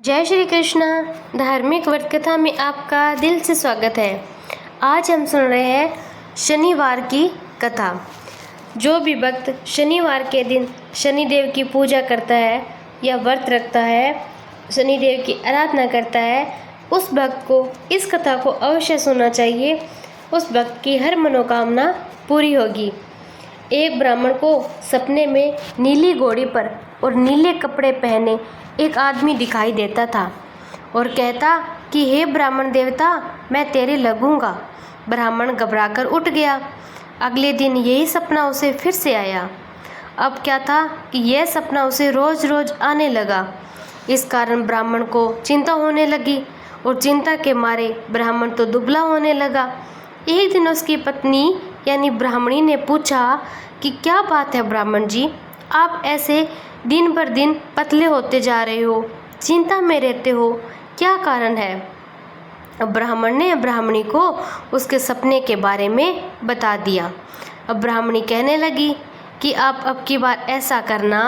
जय श्री कृष्णा। धार्मिक व्रत कथा में आपका दिल से स्वागत है। आज हम सुन रहे हैं शनिवार की कथा। जो भी भक्त शनिवार के दिन शनिदेव की पूजा करता है या व्रत रखता है, शनिदेव की आराधना करता है, उस भक्त को इस कथा को अवश्य सुनना चाहिए। उस भक्त की हर मनोकामना पूरी होगी। एक ब्राह्मण को सपने में नीली घोड़ी पर और नीले कपड़े पहने एक आदमी दिखाई देता था और कहता कि हे ब्राह्मण देवता, मैं तेरे लगूंगा। ब्राह्मण घबराकर उठ गया। अगले दिन यही सपना उसे फिर से आया। अब क्या था कि यह सपना उसे रोज रोज आने लगा। इस कारण ब्राह्मण को चिंता होने लगी और चिंता के मारे ब्राह्मण तो दुबला होने लगा। एक दिन उसकी पत्नी यानी ब्राह्मणी ने पूछा कि क्या बात है ब्राह्मण जी, आप ऐसे दिन पर दिन पतले होते जा रहे हो, चिंता में रहते हो, क्या कारण है? अब ब्राह्मण ने ब्राह्मणी को उसके सपने के बारे में बता दिया। अब ब्राह्मणी कहने लगी कि आप अब की बार ऐसा करना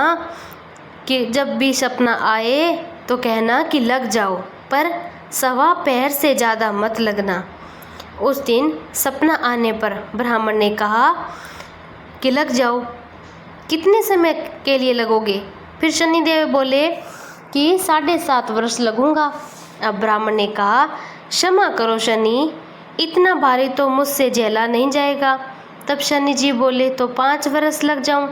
कि जब भी सपना आए तो कहना कि लग जाओ, पर सवा पैर से ज़्यादा मत लगना। उस दिन सपना आने पर ब्राह्मण ने कहा कि लग जाओ। कितने समय के लिए लगोगे? फिर शनिदेव बोले कि 7.5 वर्ष लगूंगा। अब ब्राह्मण ने कहा क्षमा करो शनि, इतना भारी तो मुझसे झेला नहीं जाएगा। तब शनि जी बोले तो 5 वर्ष लग जाऊं।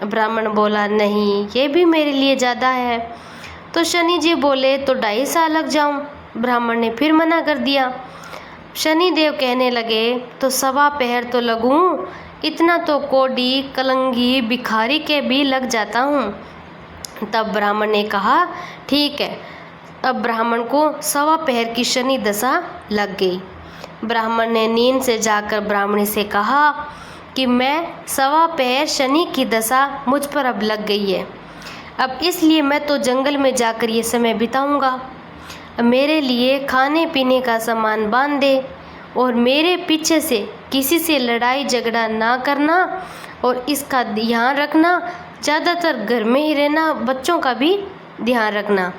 ब्राह्मण बोला नहीं, ये भी मेरे लिए ज़्यादा है। तो शनि जी बोले तो 2.5 साल लग जाऊं। ब्राह्मण ने फिर मना कर दिया। शनिदेव कहने लगे तो सवा पैर तो लगूं, इतना तो कोडी, कलंगी, भिखारी के भी लग जाता हूँ। तब ब्राह्मण ने कहा ठीक है। अब ब्राह्मण को सवा पैर की शनि दशा लग गई। ब्राह्मण ने नींद से जाकर ब्राह्मणी से कहा कि मैं सवा पैर शनि की दशा मुझ पर अब लग गई है। अब इसलिए मैं तो जंगल में जाकर ये समय बिताऊंगा। मेरे लिए खाने पीने का सामान बांध दे और मेरे पीछे से किसी से लड़ाई झगड़ा ना करना और इसका ध्यान रखना। ज़्यादातर घर में ही रहना, बच्चों का भी ध्यान रखना।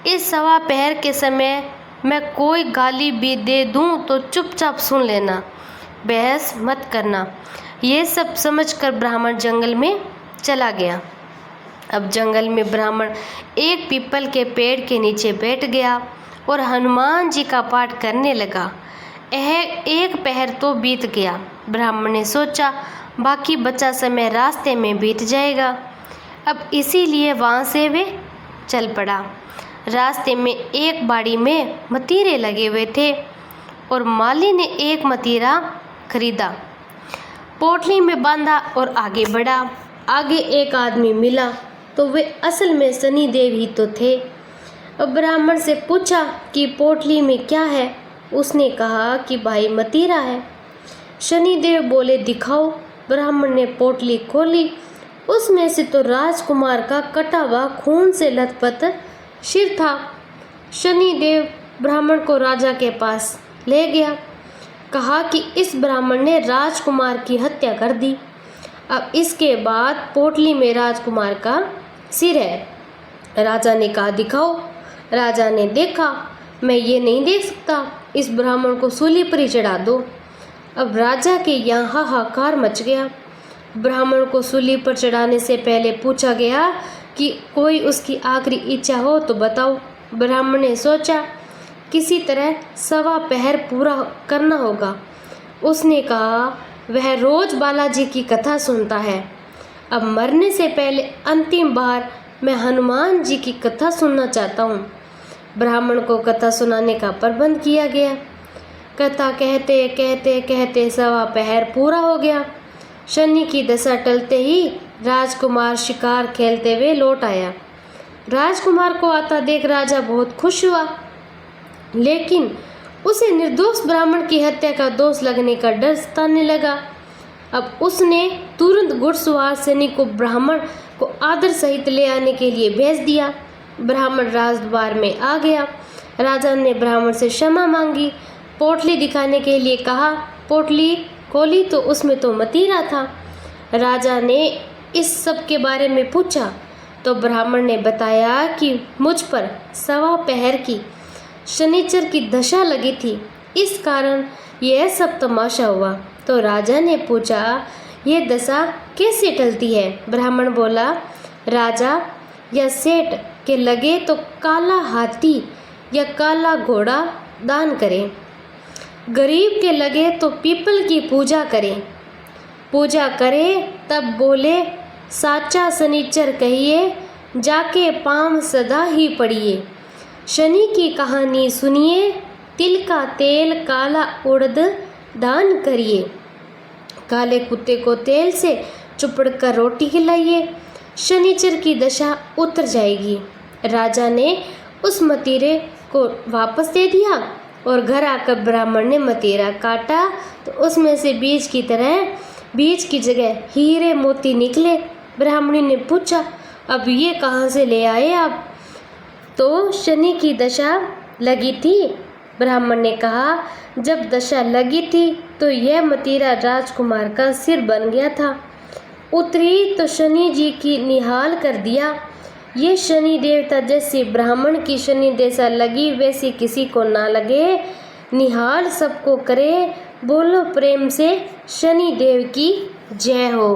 इस सवा पैर के समय मैं कोई गाली भी दे दूं तो चुपचाप सुन लेना, बहस मत करना। ये सब समझकर ब्राह्मण जंगल में चला गया। अब जंगल में ब्राह्मण एक पीपल के पेड़ के नीचे बैठ गया और हनुमान जी का पाठ करने लगा। एक पहर तो बीत गया। ब्राह्मण ने सोचा बाकी बचा समय रास्ते में बीत जाएगा। अब इसीलिए वहाँ से वे चल पड़ा। रास्ते में एक बाड़ी में मतीरे लगे हुए थे और माली ने एक मतीरा खरीदा, पोटली में बांधा और आगे बढ़ा। आगे एक आदमी मिला तो वे असल में शनिदेव ही तो थे। अब ब्राह्मण से पूछा कि पोटली में क्या है? उसने कहा कि भाई मतीरा है। शनिदेव बोले दिखाओ। ब्राह्मण ने पोटली खोली। उसमें से तो राजकुमार का कटा हुआ खून से लथपथ सिर था। शनिदेव ब्राह्मण को राजा के पास ले गया। कहा कि इस ब्राह्मण ने राजकुमार की हत्या कर दी। अब इसके बाद पोटली में राजकुमार का सिर है। राजा ने कहा दिखाओ। राजा ने देखा, मैं ये नहीं देख सकता, इस ब्राह्मण को सूली पर ही चढ़ा दो। अब राजा के यहाँ हाहाकार मच गया। ब्राह्मण को सूली पर चढ़ाने से पहले पूछा गया कि कोई उसकी आखिरी इच्छा हो तो बताओ। ब्राह्मण ने सोचा किसी तरह सवा पहर पूरा करना होगा। उसने कहा वह रोज बालाजी की कथा सुनता है। अब मरने से पहले अंतिम बार मैं हनुमान जी की कथा सुनना चाहता हूँ। ब्राह्मण को कथा सुनाने का प्रबंध किया गया। कथा कहते कहते कहते सवा पहर पूरा हो गया। शनि की दशा टलते ही राजकुमार शिकार खेलते हुए लौट आया। राजकुमार को आता देख राजा बहुत खुश हुआ, लेकिन उसे निर्दोष ब्राह्मण की हत्या का दोष लगने का डर सताने लगा। अब उसने तुरंत घुड़सवार सैनिक को ब्राह्मण को आदर सहित ले आने के लिए भेज दिया। ब्राह्मण राजद्वार में आ गया। राजा ने ब्राह्मण से क्षमा मांगी, पोटली दिखाने के लिए कहा। पोटली खोली तो उसमें तो मतीरा था। राजा ने इस सब के बारे में पूछा तो ब्राह्मण ने बताया कि मुझ पर 1.25 पहर की शनिचर की दशा लगी थी, इस कारण यह सब तमाशा हुआ। तो राजा ने पूछा, यह दशा कैसे टलती है? ब्राह्मण बोला, राजा या सेठ के लगे तो काला हाथी या काला घोड़ा दान करें, गरीब के लगे तो पीपल की पूजा करें। पूजा करे तब बोले, साचा शनिचर कहिए, जाके पाँव सदा ही पड़िए। शनि की कहानी सुनिए, तिल का तेल काला उड़द दान करिए। काले कुत्ते को तेल से चुपड़ कर रोटी खिलाइए, शनिचर की दशा उतर जाएगी। राजा ने उस मतीरे को वापस दे दिया और घर आकर ब्राह्मण ने मतीरा काटा तो उसमें से बीज की जगह हीरे मोती निकले। ब्राह्मणी ने पूछा, अब ये कहाँ से ले आए आप? तो शनि की दशा लगी थी। ब्राह्मण ने कहा, जब दशा लगी थी तो यह मतीरा राजकुमार का सिर बन गया था। उतरी तो शनि जी की निहाल कर दिया। ये शनि देवता जैसी ब्राह्मण की शनि दशा लगी वैसी किसी को ना लगे, निहाल सबको करे। बोलो प्रेम से शनि देव की जय हो।